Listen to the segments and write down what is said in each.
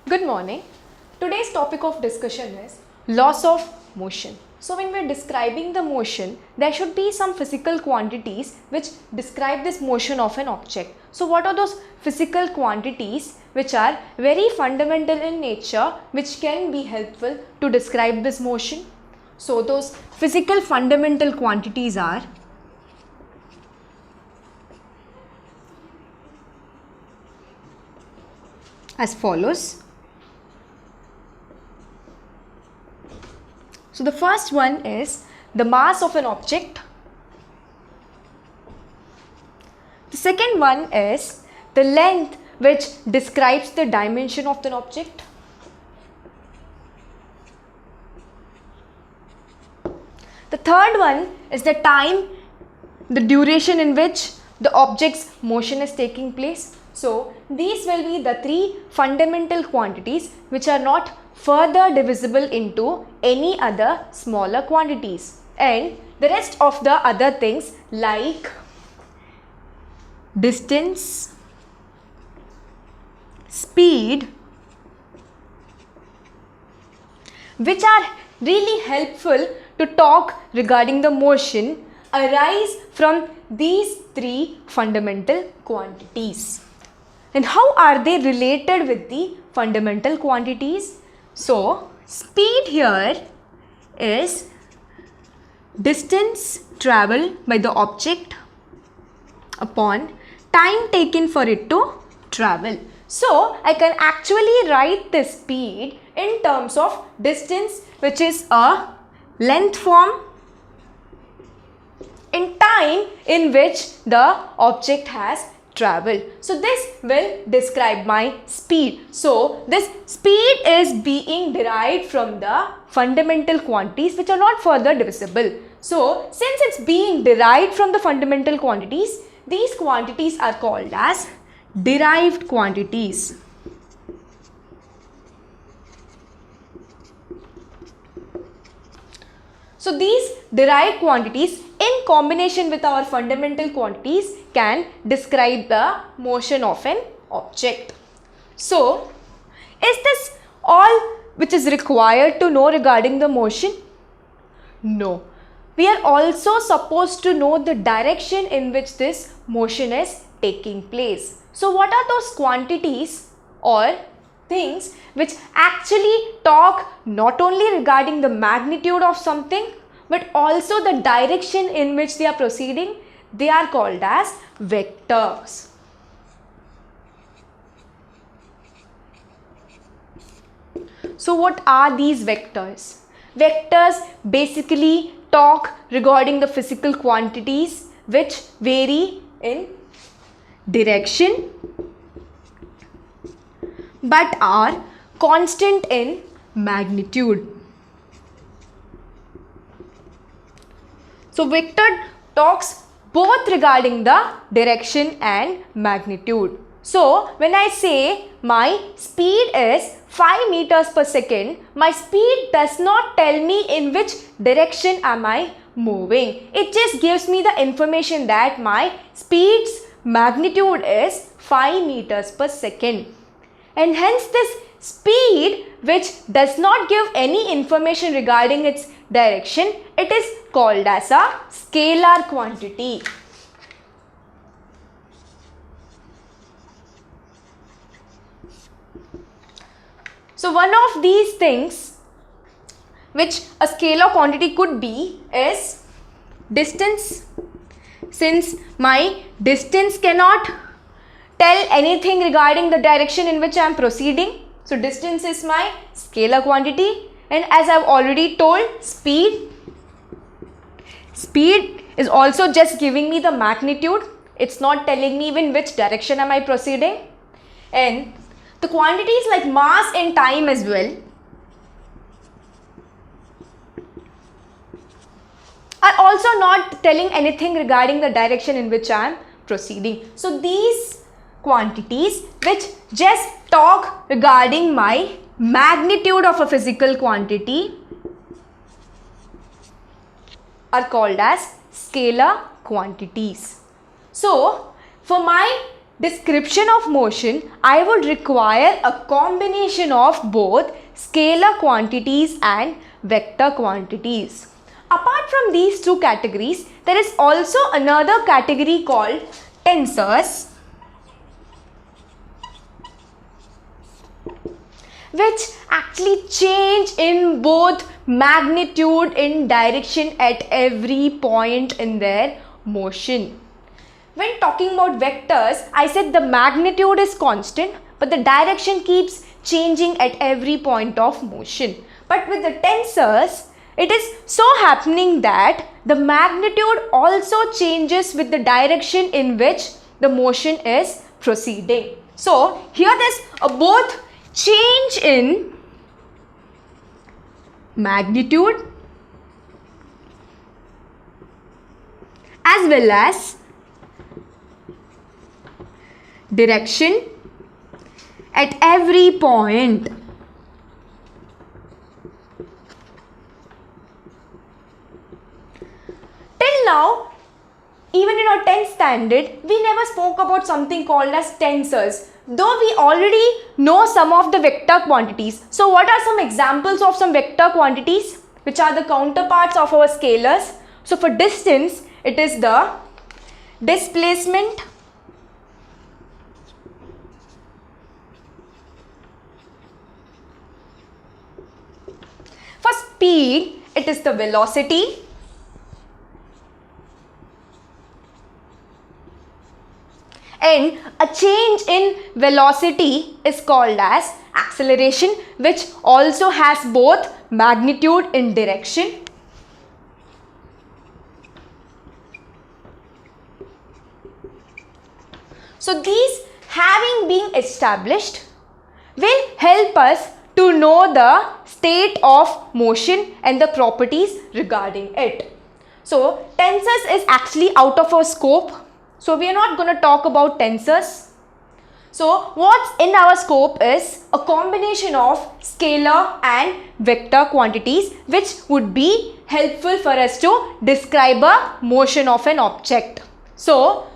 Good morning. Today's topic of discussion is laws of motion. So when we are describing the motion, there should be some physical quantities which describe this motion of an object. So what are those physical quantities which are very fundamental in nature, which can be helpful to describe this motion? So those physical fundamental quantities are as follows. So the first one is the mass of an object. The second one is the length, which describes the dimension of the object. The third one is the time, the duration in which the object's motion is taking place. So these will be the three fundamental quantities which are not further divisible into any other smaller quantities, and the rest of the other things like distance, speed, which are really helpful to talk regarding the motion, arise from these three fundamental quantities. And how are they related with the fundamental quantities? So speed here is distance traveled by the object upon time taken for it to travel. So I can actually write this speed in terms of distance, which is a length form, in time in which the object has traveled. So this will describe my speed. So this speed is being derived from the fundamental quantities which are not further divisible. So since it's being derived from the fundamental quantities, these quantities are called as derived quantities. So these derived quantities in combination with our fundamental quantities can describe the motion of an object. So is this all which is required to know regarding the motion? No. We are also supposed to know the direction in which this motion is taking place. So what are those quantities or things which actually talk not only regarding the magnitude of something but also the direction in which they are proceeding? They are called as vectors. So what are these vectors? Vectors basically talk regarding the physical quantities which vary in direction but are constant in magnitude. So vector talks both regarding the direction and magnitude. So when I say my speed is 5 meters per second, my speed does not tell me in which direction am I moving. It just gives me the information that my speed's magnitude is 5 meters per second. And hence this speed, which does not give any information regarding its direction, it is called as a scalar quantity. So one of these things which a scalar quantity could be is distance. Since my distance cannot tell anything regarding the direction in which I am proceeding, so distance is my scalar quantity. And as I have already told, speed is also just giving me the magnitude. It's not telling me even which direction am I proceeding. And the quantities like mass and time as well are also not telling anything regarding the direction in which I am proceeding. So these quantities which just talk regarding my magnitude of a physical quantity are called as scalar quantities. So for my description of motion, I would require a combination of both scalar quantities and vector quantities. Apart from these two categories, there is also another category called tensors, which actually change in both magnitude and direction at every point in their motion. When talking about vectors, I said the magnitude is constant, but the direction keeps changing at every point of motion. But with the tensors, it is so happening that the magnitude also changes with the direction in which the motion is proceeding. So here there's a both change in magnitude as well as direction at every point. Till now, even in our 10th standard, we never spoke about something called as tensors, though we already know some of the vector quantities. So what are some examples of some vector quantities, which are the counterparts of our scalars? So for distance, it is the displacement, for speed, it is the velocity, and a change in velocity is called as acceleration, which also has both magnitude and direction. So these having been established will help us to know the state of motion and the properties regarding it. So tensors is actually out of our scope. So we are not going to talk about tensors. So what's in our scope is a combination of scalar and vector quantities, which would be helpful for us to describe a motion of an object. So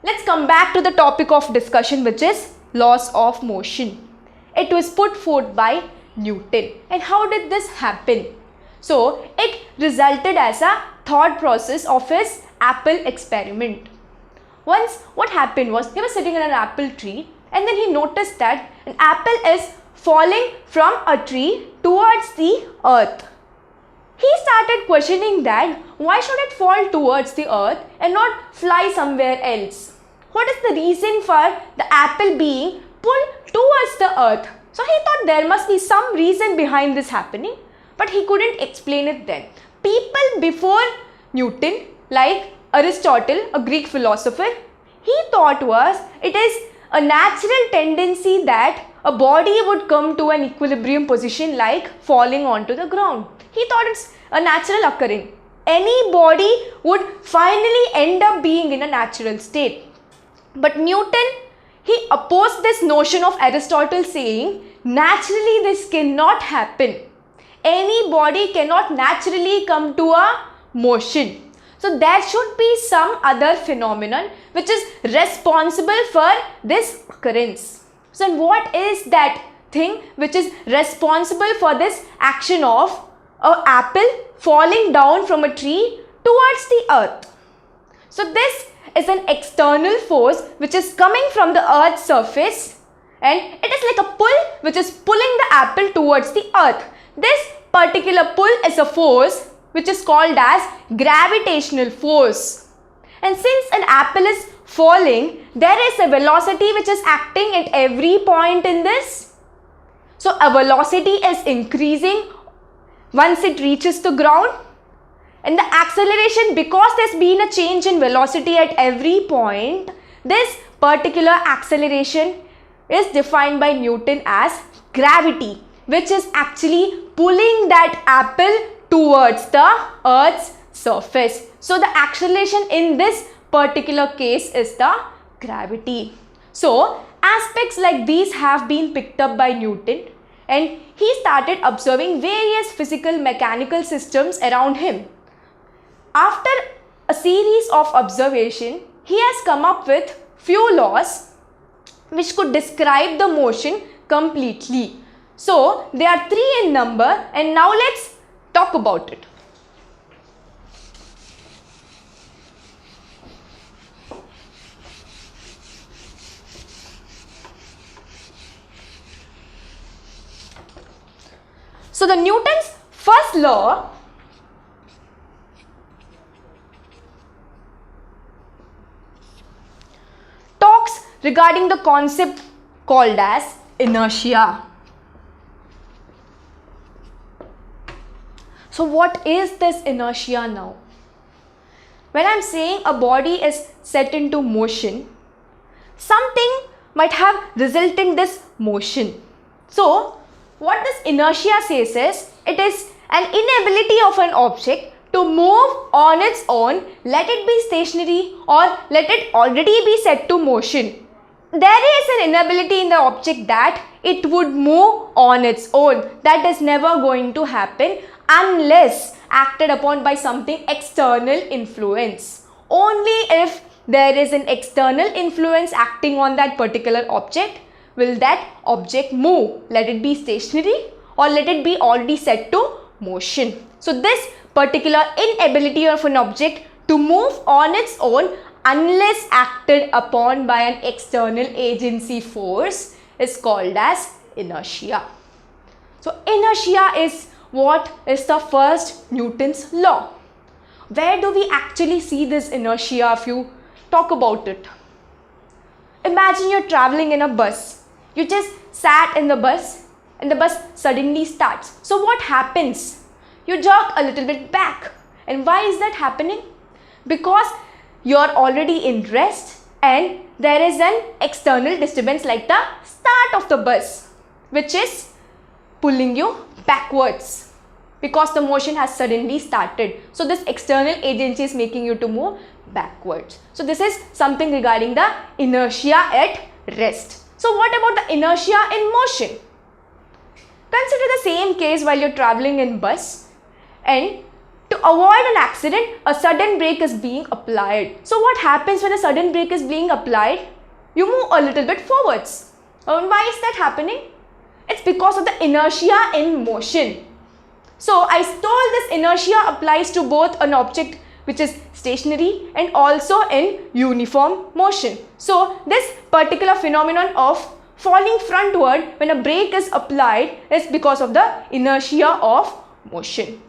let's come back to the topic of discussion, which is laws of motion. It was put forth by Newton. And how did this happen? So it resulted as a thought process of his apple experiment. Once what happened was, he was sitting in an apple tree and then he noticed that an apple is falling from a tree towards the earth. He started questioning that why should it fall towards the earth and not fly somewhere else? What is the reason for the apple being pulled towards the earth? So he thought there must be some reason behind this happening, but he couldn't explain it then. People before Newton, like Aristotle, a Greek philosopher, he thought was it is a natural tendency that a body would come to an equilibrium position like falling onto the ground. He thought it's a natural occurring. Any body would finally end up being in a natural state. But Newton, he opposed this notion of Aristotle, saying naturally this cannot happen. Any body cannot naturally come to a motion. So there should be some other phenomenon which is responsible for this occurrence. So what is that thing which is responsible for this action of an apple falling down from a tree towards the earth? So this is an external force which is coming from the earth's surface, and it is like a pull which is pulling the apple towards the earth. This particular pull is a force which is called as gravitational force. And since an apple is falling, there is a velocity which is acting at every point in this. So a velocity is increasing once it reaches the ground, and the acceleration, because there's been a change in velocity at every point, this particular acceleration is defined by Newton as gravity, which is actually pulling that apple towards the earth's surface. So the acceleration in this particular case is the gravity. So aspects like these have been picked up by Newton, and he started observing various physical mechanical systems around him. After a series of observation, he has come up with few laws which could describe the motion completely. So they are 3 in number, and now let's talk about it. So the Newton's first law talks regarding the concept called as inertia. So what is this inertia now? When I'm saying a body is set into motion, something might have resulted in this motion. So what this inertia says is, it is an inability of an object to move on its own, let it be stationary or let it already be set to motion. There is an inability in the object that it would move on its own. That is never going to happen unless acted upon by something external influence. Only if there is an external influence acting on that particular object will that object move, let it be stationary or let it be already set to motion. So this particular inability of an object to move on its own unless acted upon by an external agency force is called as inertia. So inertia is what is the first Newton's law. Where do we actually see this inertia if you talk about it? Imagine you're traveling in a bus. You just sat in the bus and the bus suddenly starts. So what happens? You jerk a little bit back. And why is that happening? Because you're already in rest and there is an external disturbance like the start of the bus, which is pulling you backwards because the motion has suddenly started. So this external agency is making you to move backwards. So this is something regarding the inertia at rest. So what about the inertia in motion? Consider the same case while you're traveling in bus, and to avoid an accident, a sudden brake is being applied. So what happens when a sudden brake is being applied? You move a little bit forwards. And why is that happening? It's because of the inertia in motion. So I told this inertia applies to both an object which is stationary and also in uniform motion. So this particular phenomenon of falling frontward when a brake is applied is because of the inertia of motion.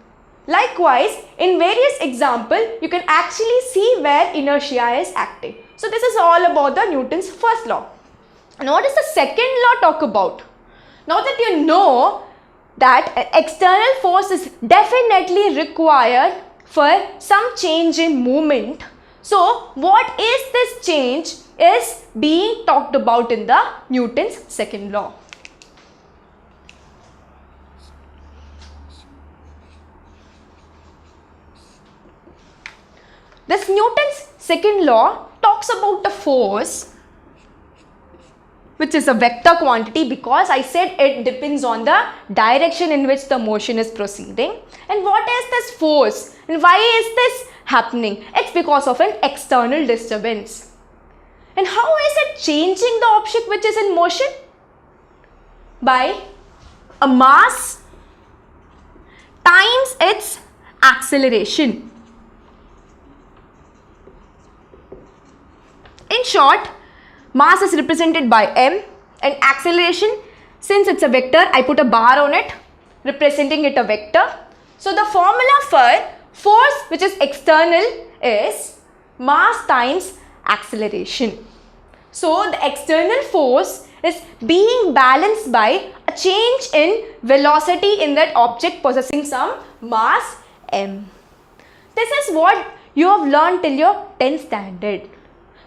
Likewise, in various examples, you can actually see where inertia is acting. So this is all about the Newton's first law. Now what does the second law talk about? Now that you know that an external force is definitely required for some change in movement. So what is this change is being talked about in the Newton's second law. This Newton's second law talks about the force, which is a vector quantity, because I said it depends on the direction in which the motion is proceeding. And what is this force and why is this happening? It's because of an external disturbance. And how is it changing the object which is in motion? By a mass times its acceleration. In short, mass is represented by m and acceleration, since it's a vector, I put a bar on it representing it a vector. So the formula for force which is external is mass times acceleration. So the external force is being balanced by a change in velocity in that object possessing some mass m. This is what you have learned till your 10th standard.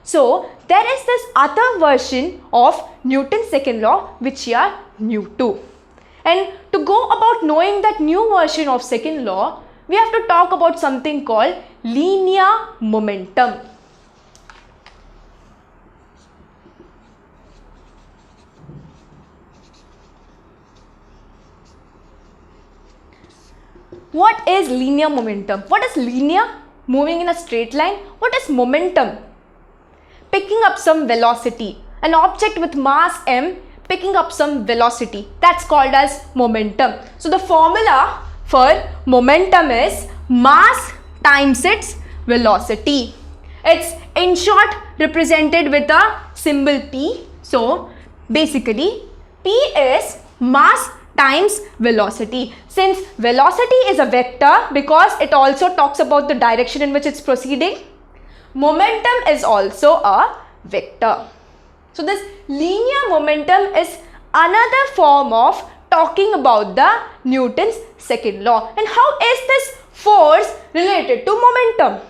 So there is this other version of Newton's second law which you are new to. And to go about knowing that new version of second law, we have to talk about something called linear momentum. What is linear momentum? What is linear? Moving in a straight line. What is momentum? picking up some velocity. An object with mass m picking up some velocity. That's called as momentum. So the formula for momentum is mass times its velocity. It's in short represented with a symbol P. So basically P is mass times velocity. Since velocity is a vector because it also talks about the direction in which it's proceeding, momentum is also a vector. So this linear momentum is another form of talking about the Newton's second law. And how is this force related to momentum?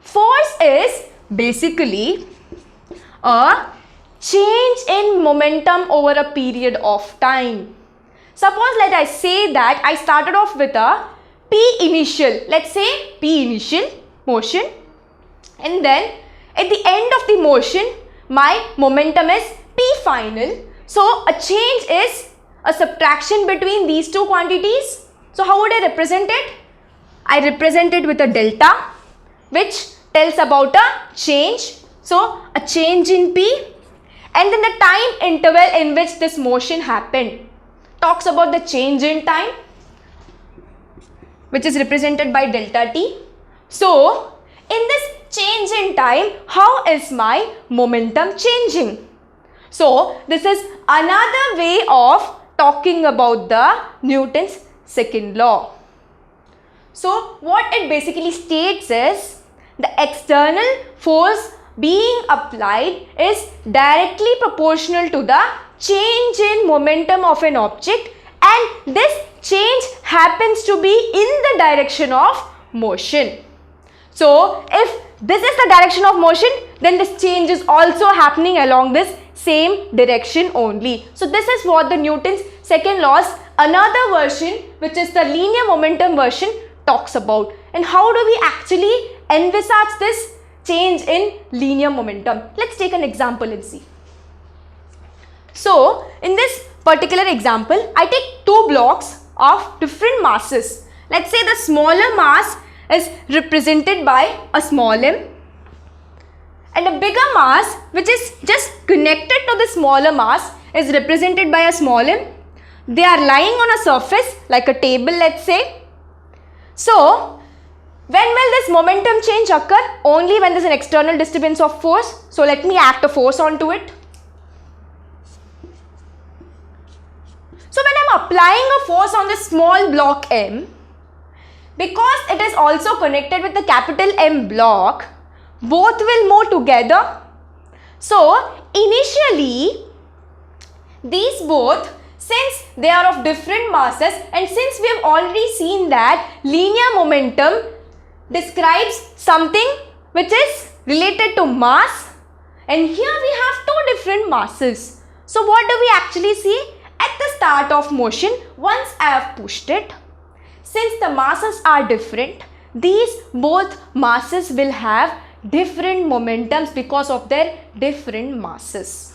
Force is basically a change in momentum over a period of time. Suppose let I say that I started off with a P initial, let's say P initial motion, and then at the end of the motion my momentum is P final. So a change is a subtraction between these two quantities. So how would I represent it? I represent it with a delta, which tells about a change. So a change in P, and then the time interval in which this motion happened talks about the change in time, which is represented by delta t. So in this change in time, how is my momentum changing? So this is another way of talking about the Newton's second law. So what it basically states is the external force being applied is directly proportional to the change in momentum of an object, and this change happens to be in the direction of motion. So if this is the direction of motion, then this change is also happening along this same direction only. So this is what the Newton's second law's another version, which is the linear momentum version, talks about. And how do we actually envisage this change in linear momentum? Let's take an example and see. So in this particular example, I take two blocks of different masses. Let's say the smaller mass is represented by a small m, and a bigger mass which is just connected to the smaller mass is represented by a small m. They are lying on a surface like a table, let's say. So when will this momentum change occur? Only when there is an external disturbance of force. So let me act a force onto it. So when I am applying a force on this small block m, because it is also connected with the capital M block, both will move together. So initially these both, since they are of different masses, and since we have already seen that linear momentum describes something which is related to mass, and here we have two different masses. So what do we actually see? At the start of motion, once I have pushed it, since the masses are different, these both masses will have different momentums because of their different masses.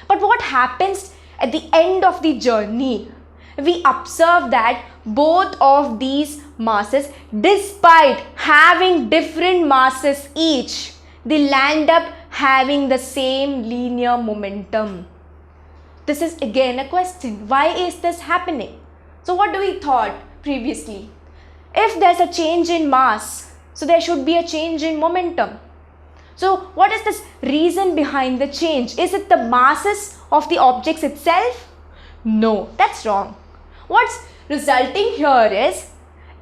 But what happens at the end of the journey? We observe that both of these masses, despite having different masses each, they land up having the same linear momentum. This is again a question. Why is this happening? So what do we thought previously? If there's a change in mass, so there should be a change in momentum. So what is this reason behind the change? Is it the masses of the objects itself? No, that's wrong. What's resulting here is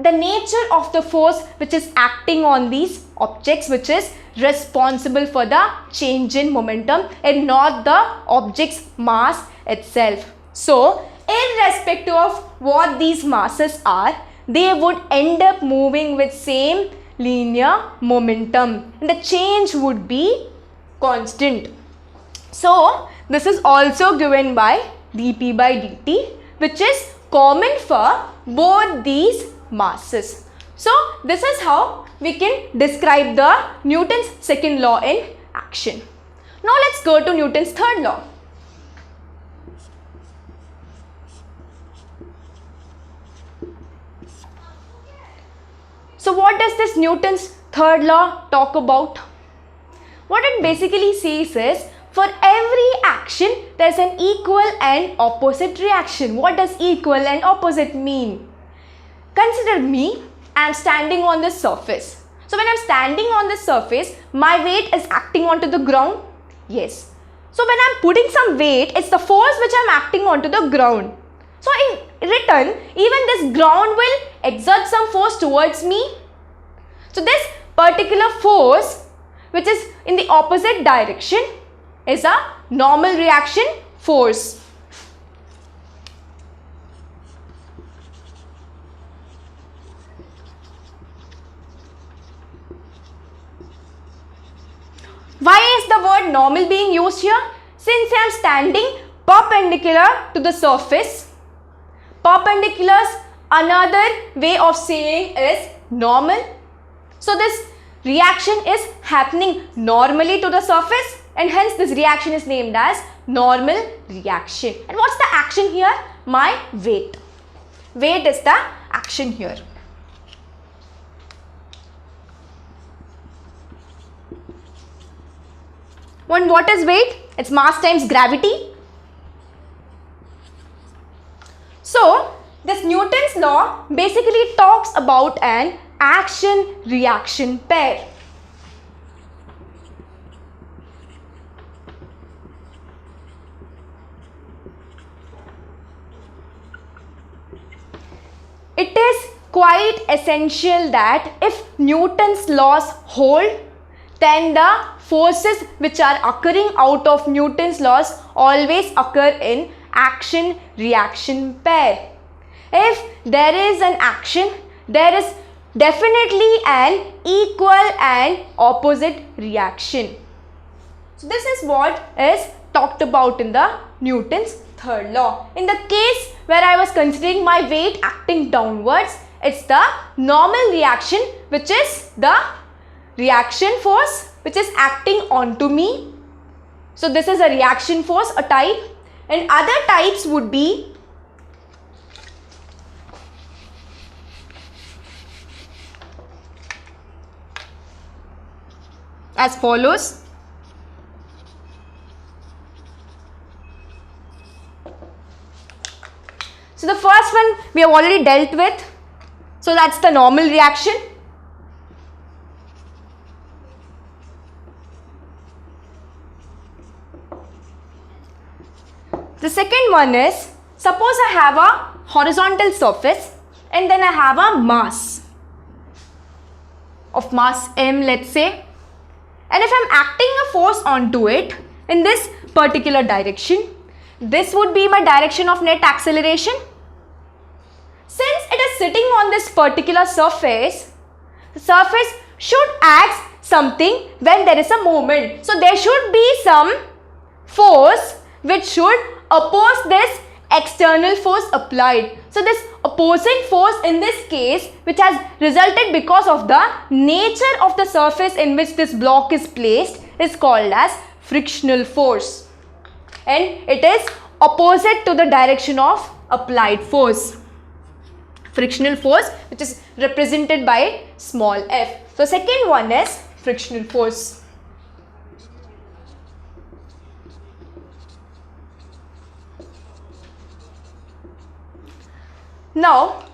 the nature of the force which is acting on these objects, which is responsible for the change in momentum, and not the object's mass itself. So irrespective of what these masses are, they would end up moving with same linear momentum, and the change would be constant. So this is also given by dp by dt, which is common for both these masses. So this is how we can describe the Newton's second law in action. Now let's go to Newton's third law. So what does this Newton's third law talk about? What it basically says is, for every action, there is an equal and opposite reaction. What does equal and opposite mean? Consider me, I am standing on this surface. So when I am standing on this surface, my weight is acting onto the ground. Yes. So when I am putting some weight, it's the force which I am acting onto the ground. So in return, even this ground will exert some force towards me. So this particular force, which is in the opposite direction, is a normal reaction force. Why is the word normal being used here? Since I am standing perpendicular to the surface, perpendicular's another way of saying is normal. So this reaction is happening normally to the surface, and hence this reaction is named as normal reaction. And what's the action here? My weight. Weight is the action here. And what is weight? It's mass times gravity. So this Newton's law basically talks about an action-reaction pair. It is quite essential that if Newton's laws hold, then the forces which are occurring out of Newton's laws always occur in action-reaction pair. If there is an action, there is definitely an equal and opposite reaction. So this is what is talked about in the Newton's third law. In the case where I was considering my weight acting downwards, it's the normal reaction, which is the reaction force which is acting onto me. So this is a reaction force, a type, and other types would be as follows. So the first one we have already dealt with. So that's the normal reaction. The second one is, suppose I have a horizontal surface and then I have a mass of mass m, let's say. And if I'm acting a force onto it in this particular direction, this would be my direction of net acceleration. Since it is sitting on this particular surface, the surface should act something when there is a moment. So there should be some force which should oppose this external force applied. So this opposing force in this case, which has resulted because of the nature of the surface in which this block is placed, is called as frictional force, and it is opposite to the direction of applied force. Frictional force, which is represented by small f. So second one is frictional force. Now,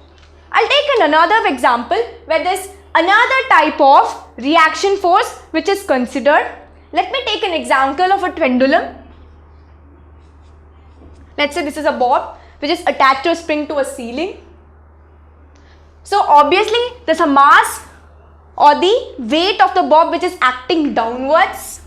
I'll take another example where there's another type of reaction force which is considered. Let me take an example of a pendulum. Let's say this is a bob which is attached to a spring to a ceiling. So obviously there's a mass or the weight of the bob which is acting downwards.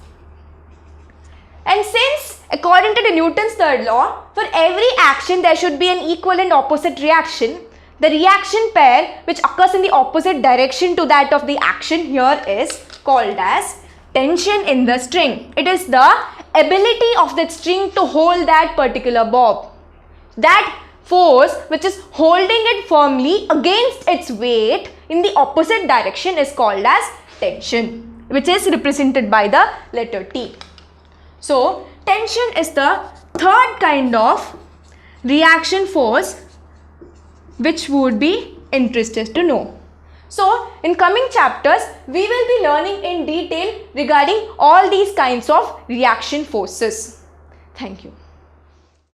And since according to the Newton's third law, for every action there should be an equal and opposite reaction, the reaction pair which occurs in the opposite direction to that of the action here is called as tension in the string. It is the ability of that string to hold that particular bob. That force which is holding it firmly against its weight in the opposite direction is called as tension, which is represented by the letter T. So tension is the third kind of reaction force which would be interested to know. So in coming chapters, we will be learning in detail regarding all these kinds of reaction forces. Thank you.